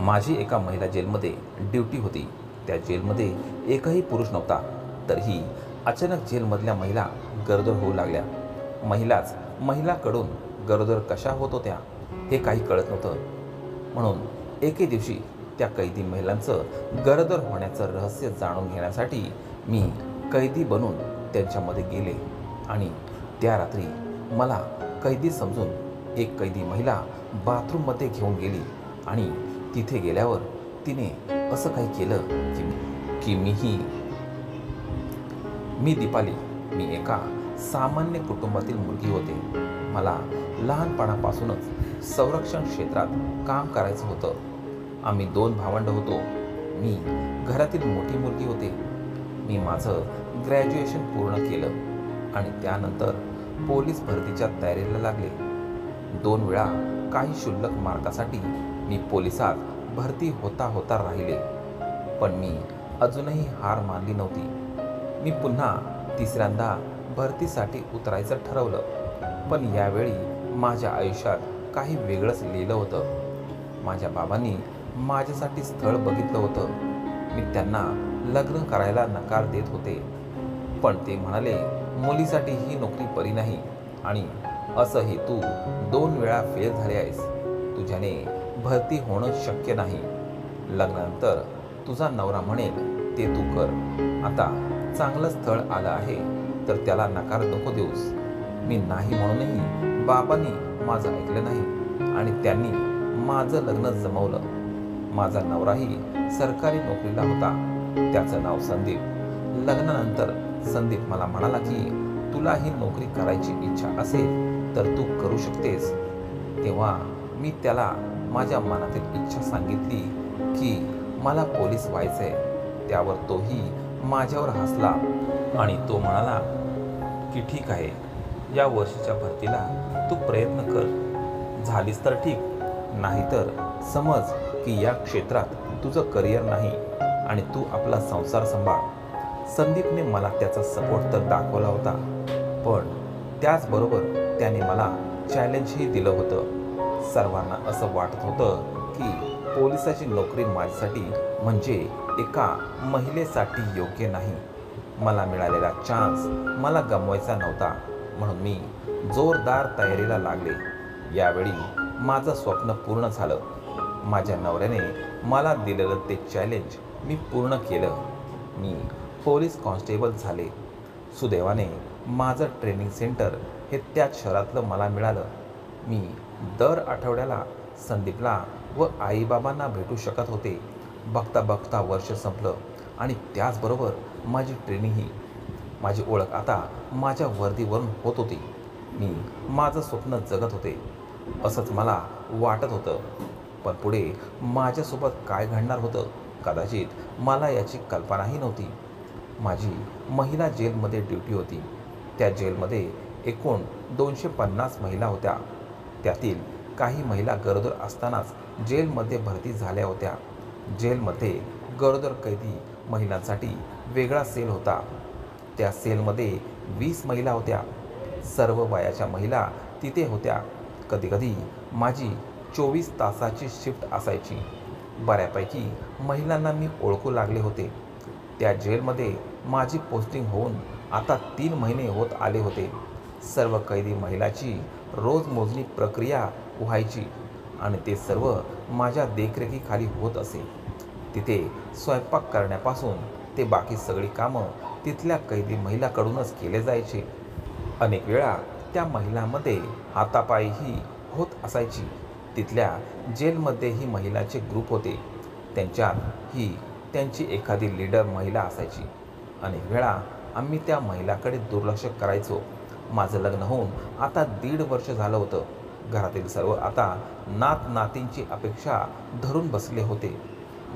माझी एका महिला जेलमध्ये ड्युटी होती. त्या जेलमध्ये एकही पुरुष नव्हता. तरीही अचानक जेलमधल्या महिला गरोदर होऊ लागल्या. महिलाकडून गरोदर कशा होत होत्या हे काही कळत नव्हतं. म्हणून एके दिवशी त्या कैदी महिलांचं गरोदर होण्याचं रहस्य जाणून घेण्यासाठी मी कैदी बनून त्यांच्यामध्ये गेले आणि त्या रात्री मला कैदी समजून एक कैदी महिला बाथरूममध्ये घेऊन गेली आणि तिथे गेल्यावर तिने असं काही केलं की मी दीपाली, मी एका सामान्य कुटुंबातील मुलगी होते. मला लहानपणापासूनच संरक्षण क्षेत्रात काम करायचं होतं. आम्ही 2 भावंड होतो. मी घरातील मोठी मुलगी होते. मी माझं ग्रॅज्युएशन पूर्ण केलं आणि त्यानंतर पोलीस भरतीच्या तयारीला लागले. 2 वेळा काही क्षुल्लक मार्कासाठी मी पोलिसात भरती होता राहिले. पण मी अजूनही हार मानली नव्हती. मी पुन्हा 3ऱ्यांदा भरतीसाठी उतरायचं ठरवलं. पण यावेळी माझ्या आयुष्यात काही वेगळंच लिहिलं होतं. माझ्या बाबांनी माझ्यासाठी स्थळ बघितलं होतं. मी त्यांना लग्न करायला नकार देत होते. पण ते म्हणाले, मुलीसाठी ही नोकरी बरी नाही आणि असंही तू 2 वेळा फेल झाले आहेस. तुझ्याने भरती होणं शक्य नाही. लग्नानंतर तुझा नवरा म्हणेल ते तू कर. आता चांगलं स्थळ आलं आहे तर त्याला नकार नको देऊस. मी नाही म्हणूनही बाबांनी माझं ऐकलं नाही आणि त्यांनी माझं लग्न जमवलं. माझा नवराही सरकारी नोकरीला होता. त्याचं नाव संदीप. लग्नानंतर संदीप मला म्हणाला की तुला ही नोकरी करायची इच्छा असेल तर तू करू शकतेस. तेव्हा मी त्याला माझ्या मनातील इच्छा सांगितली की मला पोलीस व्हायचंय. त्यावर तोही माझ्यावर हसला आणि तो म्हणाला की ठीक आहे, या वर्षीच्या भरतीला तू प्रयत्न कर. झालीस तर ठीक, नाहीतर समज की या क्षेत्रात तुझं करिअर नाही आणि तू आपला संसार सांभाळ. संदीपने मला त्याचा सपोर्ट तर दाखवला होता, पण त्याचबरोबर त्याने मला चॅलेंजही दिलं होतं. सर्वांना असं वाटत होतं की पोलिसाची नोकरी माझ्यासाठी म्हणजे एका महिलेसाठी योग्य नाही. मला मिळालेला चान्स मला गमवायचा नव्हता. म्हणून मी जोरदार तयारीला लागले. यावेळी माझं स्वप्न पूर्ण झालं. माझ्या नवऱ्याने मला दिलेलं ते चॅलेंज मी पूर्ण केलं. मी पोलीस कॉन्स्टेबल झाले. सुदैवाने माझं ट्रेनिंग सेंटर हे त्याच शहरातलं मला मिळालं. मी दर आठवड्याला संदीपला व आईबाबांना भेटू शकत होते. बघता बघता वर्ष संपलं आणि त्याचबरोबर माझी ट्रेनिंगही. माझी ओळख आता माझ्या वर्दीवरून होत होती. मी माझं स्वप्न जगत होते असंच मला वाटत होतं. पण पुढे माझ्यासोबत काय घडणार होतं कदाचित मला याची कल्पनाही नव्हती. माझी महिला जेलमध्ये ड्युटी होती. त्या जेलमध्ये एकूण 250 महिला होत्या. त्यातील काही महिला गरोदर असतानाच जेलमध्ये भरती झाल्या होत्या. जेलमध्ये गरोदर कैदी महिलांसाठी वेगळा सेल होता. त्या सेलमध्ये 20 महिला होत्या. सर्व वयाच्या महिला तिथे होत्या. कधीकधी माझी 24 तासाची शिफ्ट असायची. बऱ्यापैकी महिलांना मी ओळखू लागले होते. त्या जेलमध्ये माझी पोस्टिंग होऊन आता 3 महिने होत आले होते. सर्व कैदी महिलाची रोज मोजणी प्रक्रिया व्हायची आणि ते सर्व माझ्या देखरेखीखाली होत असे. तिथे स्वयंपाक करण्यापासून ते बाकी सगळी कामं तिथल्या कैदी महिलाकडूनच केले जायचे. अनेक वेळा त्या महिलांमध्ये हातापायही होत असायची. तिथल्या जेलमध्येही महिलांचे ग्रुप होते. त्यांच्यात ही त्यांची एखादी लीडर महिला असायची. अनेक वेळा आम्ही त्या महिलाकडे दुर्लक्ष करायचो. माझं लग्न होऊन आता 1.5 वर्ष झालं होतं. घरातील सर्व आता नातींची अपेक्षा धरून बसले होते.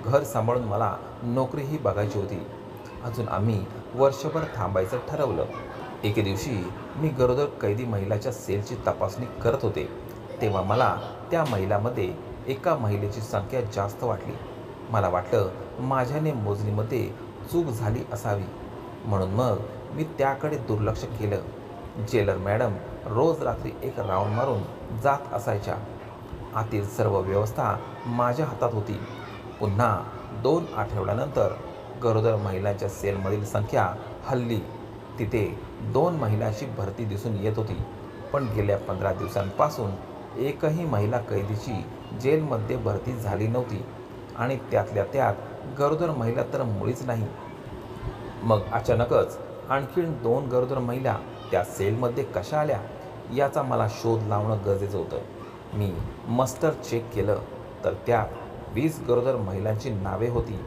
घर सांभाळून मला नोकरीही बघायची होती. अजून आम्ही वर्षभर थांबायचं ठरवलं. एके दिवशी मी गरोदर कैदी महिलाच्या सेलची तपासणी करत होते. तेव्हा मला त्या महिलांमध्ये एका महिलेची संख्या जास्त वाटली. मला वाटलं माझ्याने मोजणीमध्ये चूक झाली असावी. म्हणून मग मी त्याकडे दुर्लक्ष केलं. जेलर मॅडम रोज रात्री एक राऊंड मारून जात असायच्या आतील सर्व व्यवस्था माझ्या हातात होती. पुन्हा 2 आठवड्यानंतर गरोदर महिलांच्या सेलमधील संख्या हलली. तिथे 2 महिलांची भरती दिसून येत होती. पण गेल्या 15 दिवसांपासून एकही महिला कैदीची जेलमध्ये भरती झाली नव्हती आणि त्यातल्या त्यात गरोदर महिला तर मुळीच नाही. मग अचानकच आणखीन 2 गरोदर महिला त्या सेलमध्ये कशा आल्या याचा मला शोध लावणं गरजेचं होतं. मी मस्टर चेक केलं तर त्यात 20 गरोदर महिलांची नावे होती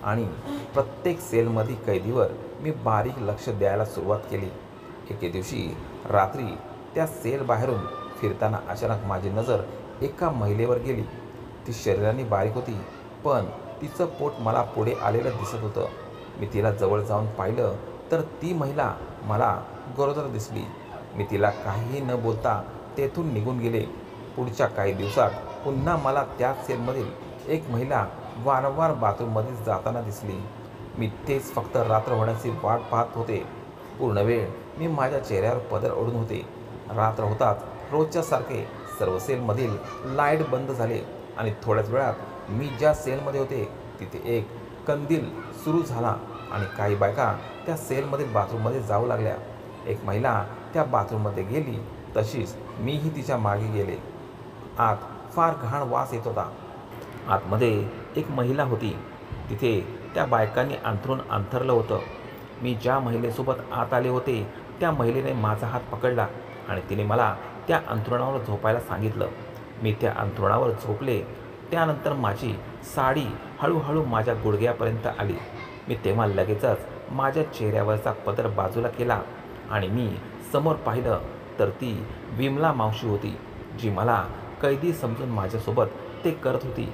आणि प्रत्येक सेलमधील कैदीवर मी बारीक लक्ष द्यायला सुरुवात केली. एके दिवशी रात्री त्या सेल बाहेरून फिरताना अचानक माझी नजर एका महिलेवर गेली. ती शरीराने बारीक होती, पण तिचं पोट मला पुढे आलेलं दिसत होतं. मी तिला जवळ जाऊन पाहिलं तर ती महिला मला गरोदर दिसली. मी तिला काहीही न बोलता तेथून निघून गेले. पुढच्या काही दिवसात पुन्हा मला त्याच सेलमधील एक महिला वारंवार बाथरूममध्ये जाताना दिसली. मी तेच फक्त रात्र होण्याची वाट पाहत होते. पूर्ण वेळ मी माझ्या चेहऱ्यावर पदर ओढून होते. रात्र होताच रोजच्या सारखे सर्व सेलमधील लाईट बंद झाले आणि थोड्याच वेळात मी ज्या सेलमध्ये होते तिथे एक कंदील सुरू झाला आणि काही बायका त्या सेलमधील बाथरूममध्ये जाऊ लागल्या. एक महिला त्या बाथरूममध्ये गेली तशीच मीही तिच्या मागे गेले. आत फार घाण वास येत होता. आतमध्ये एक महिला होती. तिथे त्या बायकांनी अंथरूण अंथरलं होतं. मी ज्या महिलेसोबत आत आले होते त्या महिलेने माझा हात पकडला आणि तिने मला त्या अंथरुणावर झोपायला सांगितलं. मी त्या अंथरुणावर झोपले. त्यानंतर माझी साडी हळूहळू माझ्या गुडघ्यापर्यंत आली. मी तेव्हा लगेचच माझ्या चेहऱ्यावरचा पदर बाजूला केला आणि मी समोर पाहिलं तर ती विमला मावशी होती, जी मला कैदी समजून माझ्यासोबत ते करत होती.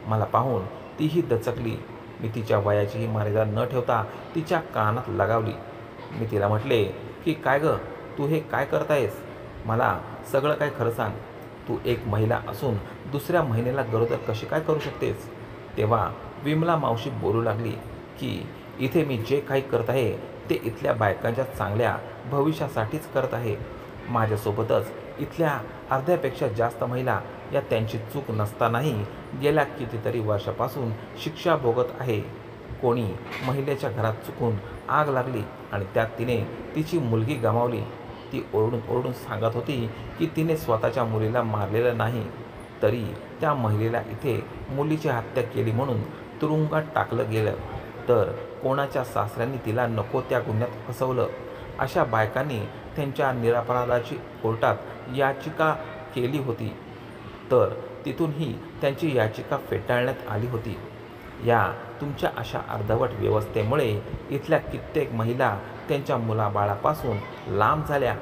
मला पाहून तीही दचकली. मी तिच्या वयाचीही मर्यादा न ठेवता तिच्या कानात लगावली. मी तिला म्हटले की काय गं, तू हे काय करत आहेस? मला सगळं काय खरं सांग. तू एक महिला असून दुसऱ्या महिलेला गरोदर कशी काय करू शकतेस? तेव्हा विमला मावशी बोलू लागली की इथे मी जे काही करत आहे ते इथल्या बायकांच्या चांगल्या भविष्यासाठीच करत आहे. माझ्यासोबतच इथल्या अर्ध्यापेक्षा जास्त महिला या त्यांची चूक नसतानाही गेल्या कितीतरी वर्षापासून शिक्षा भोगत आहे. कोणी महिलेच्या घरात चुकून आग लागली आणि त्यात तिने तिची मुलगी गमावली. ती ओरडून ओरडून सांगत होती की तिने स्वतःच्या मुलीला मारलेलं नाही, तरी त्या महिलेला इथे मुलीची हत्या केली म्हणून तुरुंगात टाकलं गेलं. तर कोणाच्या सासऱ्यांनी तिला नको त्या गुन्ह्यात फसवलं. अशा बायकांनी त्यांच्या निरपराधाची कोर्टात याचिका केली होती, तर तिथूनही त्यांची याचिका फेटाळण्यात आली होती. या तुमच्या अशा अर्धवट व्यवस्थेमुळे इथल्या कित्येक महिला त्यांच्या मुलाबाळापासून लांब झाल्या.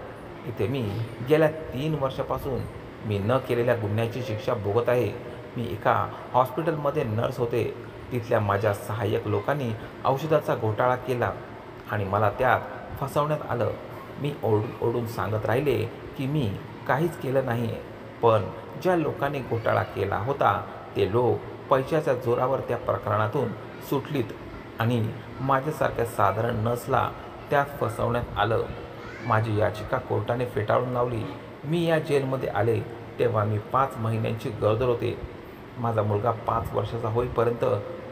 इथे मी गेल्या 3 वर्षापासून मी न केलेल्या गुन्ह्याची शिक्षा भोगत आहे. मी एका हॉस्पिटलमध्ये नर्स होते. तिथल्या माझ्या सहाय्यक लोकांनी औषधाचा घोटाळा केला आणि मला त्यात फसवण्यात आलं. मी ओरडून ओरडून सांगत राहिले की मी काहीच केलं नाही, पण ज्या लोकांनी घोटाळा केला होता ते लोक पैशाच्या जोरावर त्या प्रकरणातून सुटलीत आणि माझ्यासारख्या साधारण नर्सला त्यात फसवण्यात आलं. माझी याचिका कोर्टाने फेटाळून लावली. मी या जेलमध्ये आले तेव्हा मी 5 महिन्यांची गरोदर होते. माझा मुलगा 5 वर्षाचा होईपर्यंत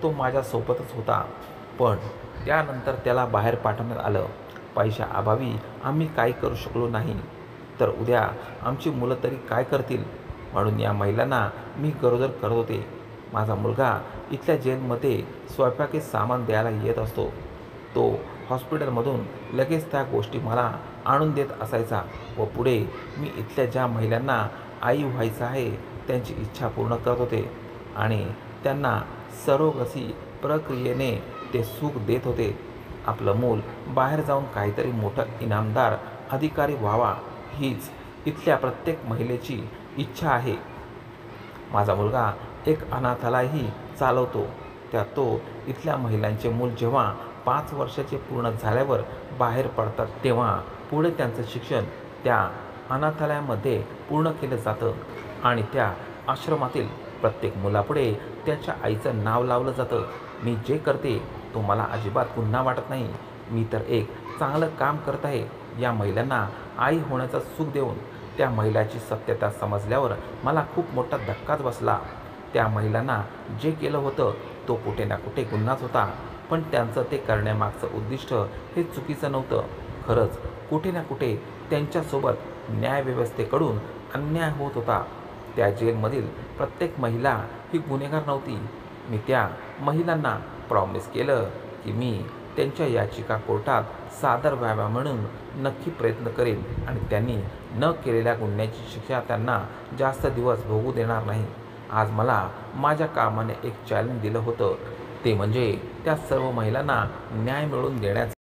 तो माझ्यासोबतच होता, पण त्यानंतर त्याला बाहेर पाठवण्यात आलं. पैशाअभावी आम्ही काही करू शकलो नाही, तर उद्या आमची मुलं तरी काय करतील, म्हणून या महिलांना मी गरोदर करत होते. माझा मुलगा इथल्या जेलमध्ये स्वयंपाकी सामान द्यायला येत असतो. तो हॉस्पिटलमधून लगेच त्या गोष्टी मला आणून देत असायचा व पुढे मी इथल्या ज्या महिलांना आई व्हायचं आहे त्यांची इच्छा पूर्ण करत होते आणि त्यांना सरोगसी प्रक्रियेने ते सुख देत होते. आपलं मूल बाहेर जाऊन काहीतरी मोठं इनामदार अधिकारी व्हावा हीच इथल्या प्रत्येक महिलेची इच्छा आहे. माझा मुलगा एक अनाथालयही चालवतो. त्यात तो इथल्या महिलांचे मूल जेव्हा 5 वर्षाचे पूर्ण झाल्यावर बाहेर पडतात तेव्हा पुढे त्यांचं शिक्षण त्या अनाथालयामध्ये पूर्ण केलं जातं आणि त्या आश्रमातील प्रत्येक मुलापुढे त्याच्या आईचं नाव लावलं जातं. मी जे करते तो मला अजिबात गुन्हा वाटत नाही. मी तर एक चांगलं काम करत आहे. या महिलांना आई होण्याचं सुख देऊन त्या महिलाची सत्यता समजल्यावर मला खूप मोठा धक्काच बसला. त्या महिलांना जे केलं होतं तो कुठे ना कुठे गुन्हाच होता, पण त्यांचं ते करण्यामागचं उद्दिष्ट हे चुकीचं नव्हतं. खरंच कुठे ना कुठे त्यांच्यासोबत न्यायव्यवस्थेकडून अन्याय होत होता. त्या जेलमधील प्रत्येक महिला ही गुन्हेगार नव्हती. मी त्या महिलांना प्रॉमिस केलं की मी त्यांच्या याचिका कोर्टात सादर व्हाव्या म्हणून नक्की प्रयत्न करेन आणि त्यांनी न केलेल्या गुन्ह्याची शिक्षा त्यांना जास्त दिवस भोगू देणार नाही. आज मला माझ्या कामाने एक चॅलेंज दिलं होतं, ते म्हणजे त्या सर्व महिलांना न्याय मिळवून देण्याचं.